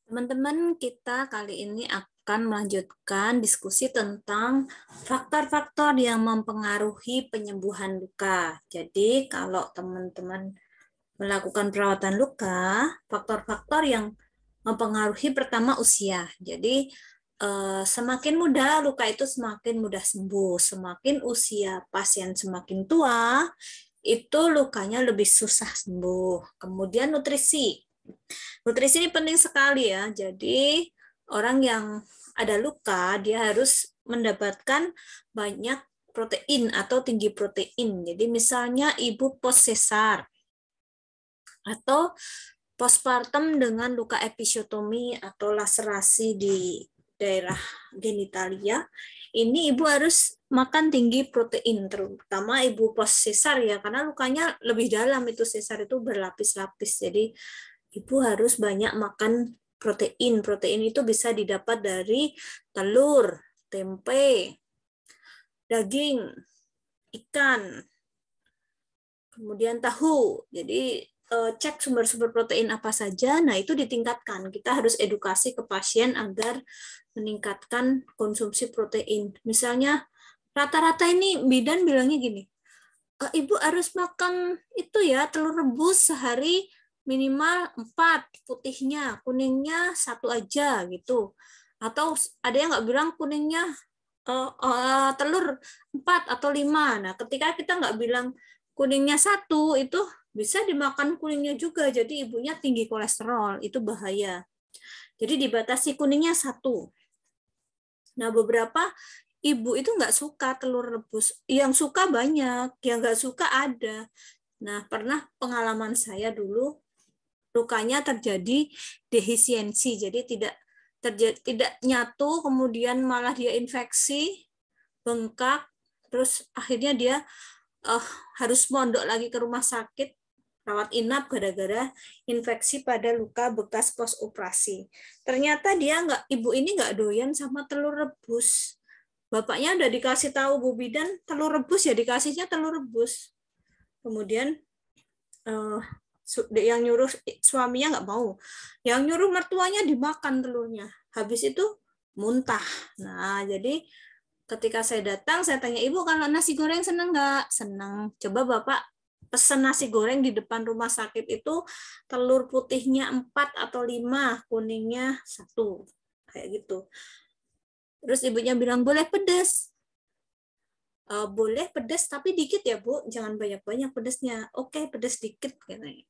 Teman-teman, kita kali ini akan melanjutkan diskusi tentang faktor-faktor yang mempengaruhi penyembuhan luka. Jadi, kalau teman-teman melakukan perawatan luka, faktor-faktor yang mempengaruhi pertama usia. Jadi, semakin muda luka itu semakin mudah sembuh. Semakin usia pasien semakin tua, itu lukanya lebih susah sembuh. Kemudian nutrisi. Nutrisi ini penting sekali ya. Jadi orang yang ada luka dia harus mendapatkan banyak protein atau tinggi protein. Jadi misalnya ibu post sesar atau postpartum dengan luka episiotomi atau laserasi di daerah genitalia, ini ibu harus makan tinggi protein, terutama ibu post sesar ya, karena lukanya lebih dalam, itu sesar itu berlapis-lapis. Jadi ibu harus banyak makan protein. Protein itu bisa didapat dari telur, tempe, daging, ikan, kemudian tahu. Jadi cek sumber-sumber protein apa saja. Nah, itu ditingkatkan. Kita harus edukasi ke pasien agar meningkatkan konsumsi protein. Misalnya rata-rata ini bidan bilangnya gini, Ibu harus makan itu ya, telur rebus sehari minimal 4 putihnya, kuningnya 1 aja gitu. Atau ada yang nggak bilang kuningnya telur 4 atau 5. Nah, ketika kita nggak bilang kuningnya 1, itu bisa dimakan kuningnya juga. Jadi ibunya tinggi kolesterol, itu bahaya. Jadi dibatasi kuningnya 1. Nah, beberapa ibu itu nggak suka telur rebus. Yang suka banyak, yang nggak suka ada. Nah, pernah pengalaman saya dulu, lukanya terjadi defisiensi, jadi tidak nyatu, kemudian malah dia infeksi, bengkak, terus akhirnya dia uh, harus mondok lagi ke rumah sakit, rawat inap gara-gara infeksi pada luka bekas pos operasi. Ternyata ibu ini nggak doyan sama telur rebus. Bapaknya udah dikasih tahu Bu Bidan telur rebus, ya dikasihnya telur rebus. Kemudian uh, yang nyuruh suaminya nggak mau, yang nyuruh mertuanya dimakan telurnya. Habis itu muntah. Nah, jadi ketika saya datang, saya tanya, Ibu kalau nasi goreng senang nggak? Senang. Coba Bapak pesen nasi goreng di depan rumah sakit itu telur putihnya 4 atau 5, kuningnya 1. Kayak gitu. Terus ibunya bilang, boleh pedas. Boleh pedas tapi dikit ya Bu, jangan banyak-banyak pedasnya. Oke, pedas dikit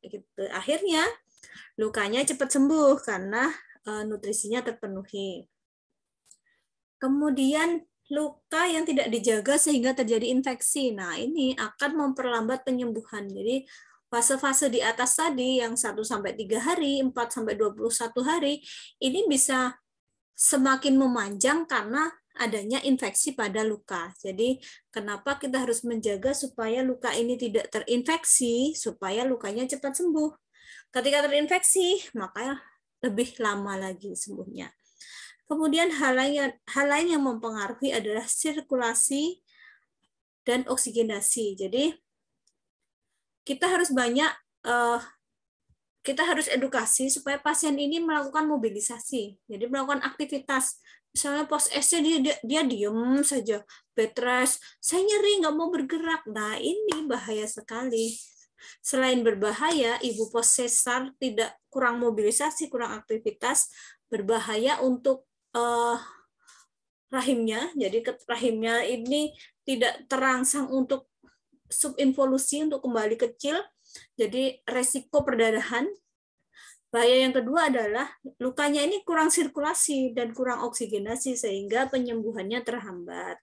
gitu. Akhirnya lukanya cepat sembuh karena nutrisinya terpenuhi. Kemudian luka yang tidak dijaga sehingga terjadi infeksi. Nah, ini akan memperlambat penyembuhan. Jadi fase-fase di atas tadi yang 1 sampai 3 hari, 4 sampai 21 hari, ini bisa semakin memanjang karena adanya infeksi pada luka. Jadi, kenapa kita harus menjaga supaya luka ini tidak terinfeksi, supaya lukanya cepat sembuh. Ketika terinfeksi, maka lebih lama lagi sembuhnya. Kemudian hal lain yang mempengaruhi adalah sirkulasi dan oksigenasi. Jadi, kita harus kita harus edukasi supaya pasien ini melakukan mobilisasi, jadi melakukan aktivitas. Misalnya pos S-nya dia diem saja, bed rest, saya nyeri nggak mau bergerak. Nah, ini bahaya sekali. Selain berbahaya, ibu pos sesar tidak kurang mobilisasi, kurang aktivitas, berbahaya untuk rahimnya. Jadi rahimnya ini tidak terangsang untuk subinvolusi, untuk kembali kecil. Jadi resiko perdarahan. Bahaya yang kedua adalah lukanya ini kurang sirkulasi dan kurang oksigenasi sehingga penyembuhannya terhambat.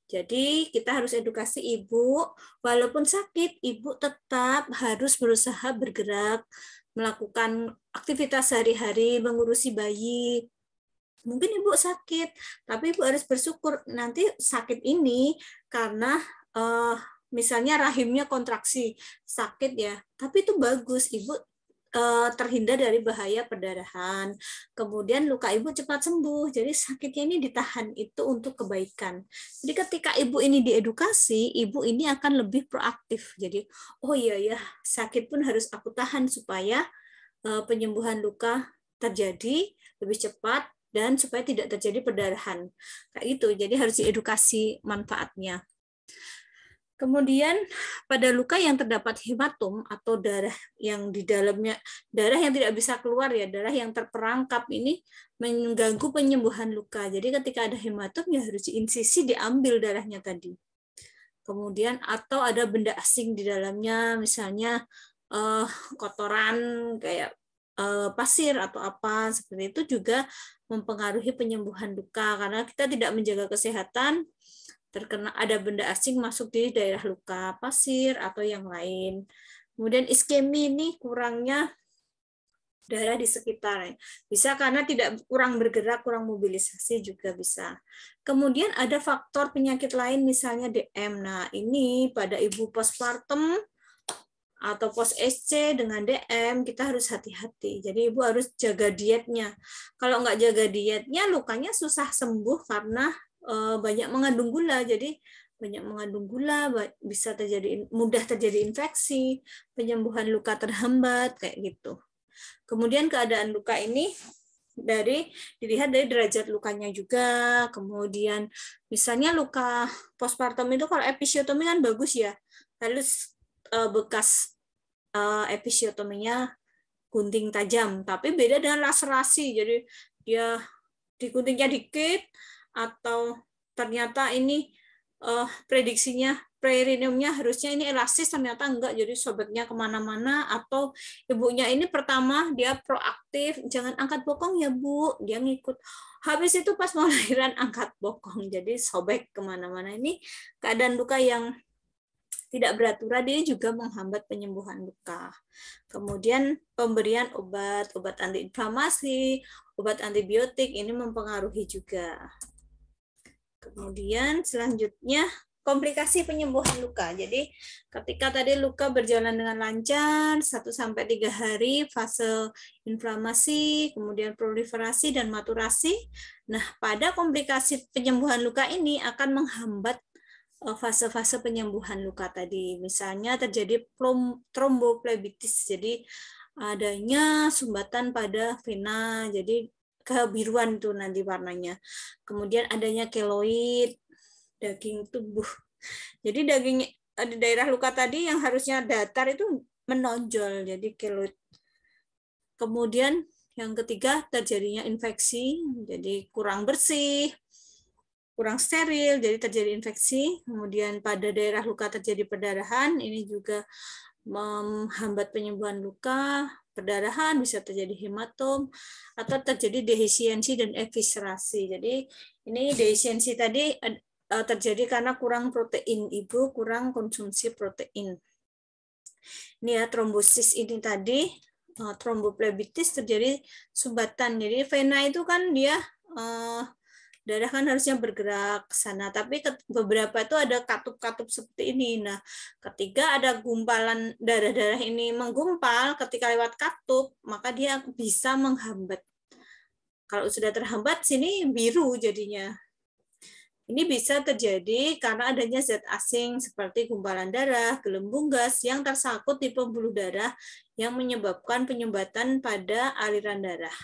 Jadi kita harus edukasi ibu, walaupun sakit, ibu tetap harus berusaha bergerak, melakukan aktivitas sehari-hari, mengurusi bayi. Mungkin ibu sakit, tapi ibu harus bersyukur nanti sakit ini karena misalnya rahimnya kontraksi, sakit ya, tapi itu bagus, ibu terhindar dari bahaya perdarahan. Kemudian luka ibu cepat sembuh. Jadi sakitnya ini ditahan, itu untuk kebaikan. Jadi ketika ibu ini diedukasi, ibu ini akan lebih proaktif. Jadi, oh iya ya, sakit pun harus aku tahan supaya penyembuhan luka terjadi lebih cepat dan supaya tidak terjadi perdarahan. Kayak itu. Jadi harus diedukasi manfaatnya. Kemudian pada luka yang terdapat hematom atau darah yang di dalamnya, darah yang tidak bisa keluar ya, darah yang terperangkap ini mengganggu penyembuhan luka. Jadi ketika ada hematom ya harus diinsisi, diambil darahnya tadi. Kemudian atau ada benda asing di dalamnya, misalnya kotoran kayak pasir atau apa seperti itu juga mempengaruhi penyembuhan luka karena kita tidak menjaga kesehatan, terkena ada benda asing masuk di daerah luka, pasir atau yang lain. Kemudian iskemi ini kurangnya darah di sekitar. Bisa karena tidak kurang bergerak, kurang mobilisasi juga bisa. Kemudian ada faktor penyakit lain misalnya DM. Nah, ini pada ibu postpartum atau post SC dengan DM kita harus hati-hati. Jadi ibu harus jaga dietnya. Kalau nggak jaga dietnya, lukanya susah sembuh karena banyak mengandung gula. Jadi banyak mengandung gula bisa mudah terjadi infeksi, penyembuhan luka terhambat kayak gitu. Kemudian keadaan luka ini dilihat dari derajat lukanya juga. Kemudian misalnya luka postpartum itu kalau episiotomi kan bagus ya. Lalu bekas episiotominya gunting tajam, tapi beda dengan laserasi. Jadi dia diguntingnya dikit atau ternyata ini prediksinya perineumnya harusnya ini elastis, ternyata enggak, jadi sobeknya kemana-mana. Atau ibunya ini pertama dia proaktif, jangan angkat bokong ya Bu, dia ngikut. Habis itu pas mau lahiran angkat bokong, jadi sobek kemana-mana. Ini keadaan luka yang tidak beraturan, dia juga menghambat penyembuhan luka. Kemudian pemberian obat antiinflamasi, obat antibiotik ini mempengaruhi juga. Kemudian selanjutnya komplikasi penyembuhan luka. Jadi ketika tadi luka berjalan dengan lancar 1-3 hari fase inflamasi, kemudian proliferasi dan maturasi. Nah, pada komplikasi penyembuhan luka ini akan menghambat fase-fase penyembuhan luka tadi. Misalnya terjadi tromboflebitis, jadi adanya sumbatan pada vena, jadi kebiruan itu nanti warnanya. Kemudian adanya keloid, daging tubuh. Jadi daging di daerah luka tadi yang harusnya datar itu menonjol, jadi keloid. Kemudian yang ketiga terjadinya infeksi, jadi kurang bersih, kurang steril, jadi terjadi infeksi. Kemudian pada daerah luka terjadi perdarahan, ini juga menghambat penyembuhan luka. Perdarahan bisa terjadi hematom atau terjadi defisiensi dan eviscerasi. Jadi ini defisiensi tadi terjadi karena kurang protein, ibu kurang konsumsi protein. Ini ya trombosis ini tadi, tromboflebitis terjadi sumbatan. Jadi vena itu kan dia darah kan harusnya bergerak ke sana, tapi beberapa itu ada katup-katup seperti ini. Nah, ketika ada gumpalan darah-darah ini menggumpal ketika lewat katup, maka dia bisa menghambat. Kalau sudah terhambat, sini biru jadinya. Ini bisa terjadi karena adanya zat asing seperti gumpalan darah, gelembung gas yang tersangkut di pembuluh darah yang menyebabkan penyumbatan pada aliran darah.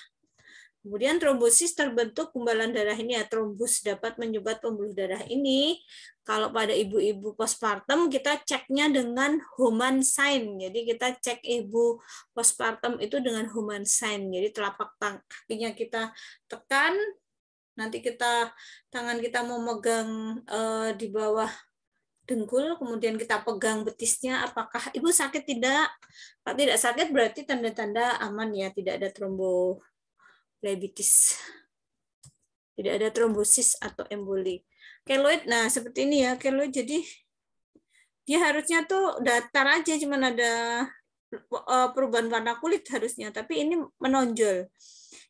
Kemudian trombosis terbentuk gumpalan darah ini ya, trombus dapat menyumbat pembuluh darah ini. Kalau pada ibu-ibu postpartum kita ceknya dengan Homan sign. Jadi kita cek ibu postpartum itu dengan Homan sign. Jadi telapak kakinya kita tekan, nanti tangan kita mau megang di bawah dengkul, kemudian kita pegang betisnya, apakah ibu sakit tidak? Kalau tidak sakit berarti tanda-tanda aman ya, tidak ada tromboflebitis, tidak ada trombosis atau emboli. Keloid, nah seperti ini ya keloid, jadi dia harusnya tuh datar aja, cuman ada perubahan warna kulit harusnya, tapi ini menonjol.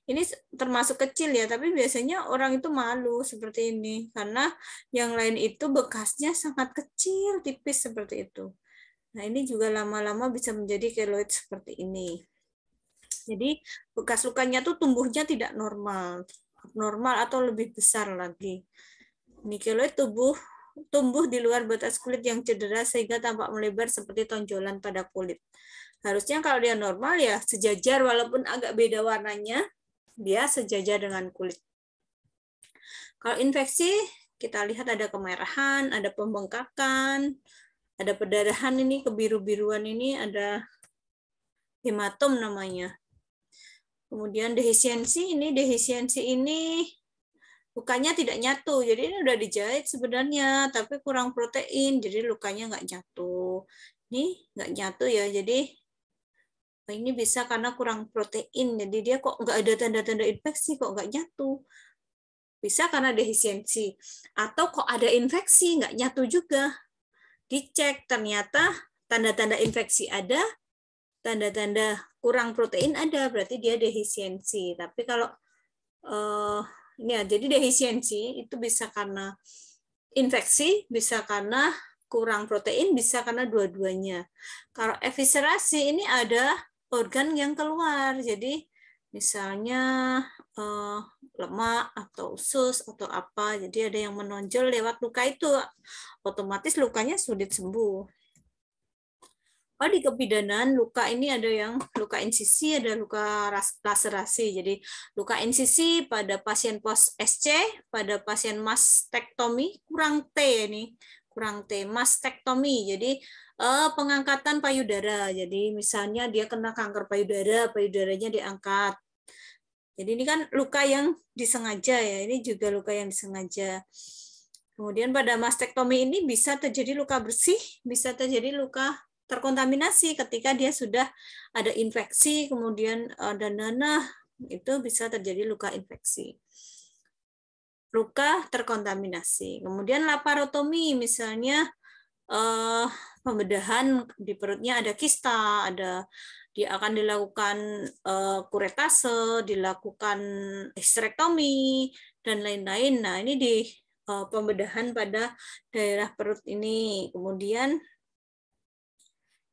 Ini termasuk kecil ya, tapi biasanya orang itu malu seperti ini karena yang lain itu bekasnya sangat kecil, tipis seperti itu. Nah, ini juga lama-lama bisa menjadi keloid seperti ini. Jadi bekas lukanya tuh tumbuhnya tidak normal, abnormal atau lebih besar lagi. Ini keloid tumbuh di luar batas kulit yang cedera sehingga tampak melebar seperti tonjolan pada kulit. Harusnya kalau dia normal ya sejajar walaupun agak beda warnanya, dia sejajar dengan kulit. Kalau infeksi, kita lihat ada kemerahan, ada pembengkakan, ada perdarahan ini, kebiru-biruan ini, ada hematom namanya. Kemudian defisiensi ini lukanya tidak nyatu. Jadi ini udah dijahit sebenarnya, tapi kurang protein, jadi lukanya nggak nyatu. Ini nggak nyatu ya, jadi ini bisa karena kurang protein. Jadi dia kok nggak ada tanda-tanda infeksi, kok nggak nyatu. Bisa karena defisiensi. Atau kok ada infeksi, nggak nyatu juga. Dicek, ternyata tanda-tanda infeksi ada, tanda-tanda kurang protein ada, berarti dia defisiensi. Tapi kalau ini ya, jadi defisiensi itu bisa karena infeksi, bisa karena kurang protein, bisa karena dua-duanya. Kalau eviscerasi ini ada organ yang keluar, jadi misalnya lemak atau usus atau apa, jadi ada yang menonjol lewat luka itu, otomatis lukanya sulit sembuh. Oh, di kebidanan luka ini ada yang luka insisi, ada luka laserasi. Jadi luka insisi pada pasien post SC, pada pasien mastektomi, kurang T ini, kurang T, mastektomi. Jadi pengangkatan payudara. Jadi misalnya dia kena kanker payudara, payudaranya diangkat. Jadi ini kan luka yang disengaja ya, ini juga luka yang disengaja. Kemudian pada mastektomi ini bisa terjadi luka bersih, bisa terjadi luka terkontaminasi ketika dia sudah ada infeksi, kemudian ada nanah, itu bisa terjadi luka infeksi. Luka terkontaminasi. Kemudian laparotomi, misalnya pembedahan di perutnya ada kista, ada dia akan dilakukan kuretase, dilakukan histerektomi, dan lain-lain. Nah, ini di pembedahan pada daerah perut ini. Kemudian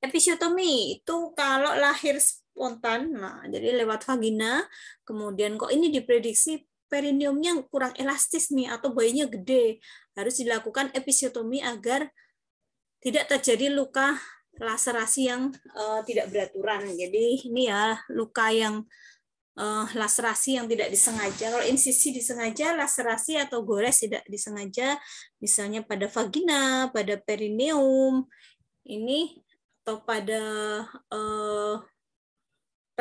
episiotomi itu kalau lahir spontan, nah jadi lewat vagina, kemudian kok ini diprediksi perineumnya kurang elastis nih atau bayinya gede, harus dilakukan episiotomi agar tidak terjadi luka laserasi yang tidak beraturan. Jadi ini ya luka yang laserasi yang tidak disengaja. Kalau insisi disengaja, laserasi atau gores tidak disengaja, misalnya pada vagina, pada perineum, ini atau pada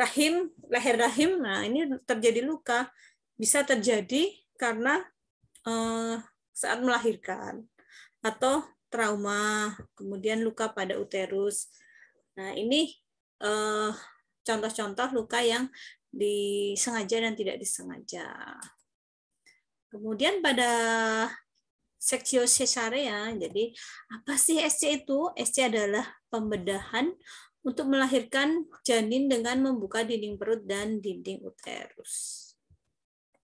rahim, leher rahim. Nah, ini terjadi luka. Bisa terjadi karena saat melahirkan atau trauma, kemudian luka pada uterus. Nah, ini contoh-contoh luka yang disengaja dan tidak disengaja. Kemudian pada seksio sesarea, jadi apa sih SC itu? SC adalah pembedahan untuk melahirkan janin dengan membuka dinding perut dan dinding uterus.